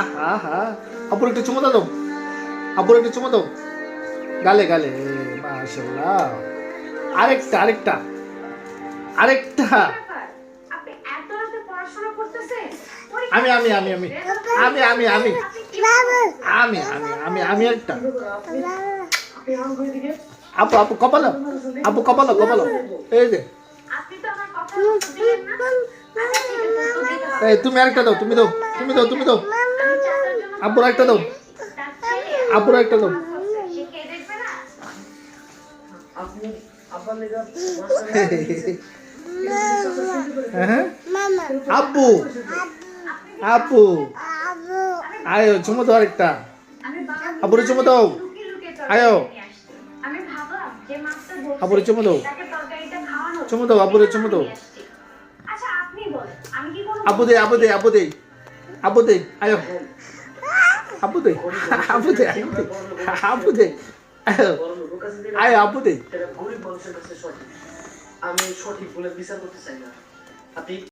আহা আপুর একটু চুমো দাও, আপুর একটু চুমো দাও গালে গালে। মাশাআল্লাহ। আরেকটা আরেকটা আরেকটা। আপনি এত রাতে পড়াশোনা করতেছেন? আমি আমি আমি আমি আমি আমি আমি আমি আমি আমি একটা। আপু আপু কপালো, আপু কপালো কপালো। এই যে আপনি তো আমার কথা শুনলেন না। আচ্ছা ঠিক আছে, তো দিতে হবে। এই তুমি আরেকটা দাও, তুমি দাও তুমি দাও তুমি দাও। আমি চাচার জন্য আপুর একটা দাও, তার ছেলে আপুর একটা দাও। সে কে দেখবে না? আপনি আপনার লেগে হ্যাঁ আব্বু আপু আয়ো চুমো দাও আরেকটা। আমি আপুরে চুমো দাও, লুকিয়ে লুকিয়ে তরকারি আয়ো নিয়ে আসছি। আমি ভাবলাম যে মাছটা ধরছে, আপুরে চুমো দাও, তাকে তরকারিটা খাওয়ানো। চুমো দাও আপুরে চুমো দাও। নিয়ে আসছি। আচ্ছা আপনি বলেন আমি কি করব? আপু দে আপু দে আপু দে আপু দে আয়ো আপু দে আপু দে আপু দে আয়ো আয়ো আপু দে। গরিব মানুষের কাছে সঠিক। আমি সঠিক বলে বিচার করতে চাই না। আপনি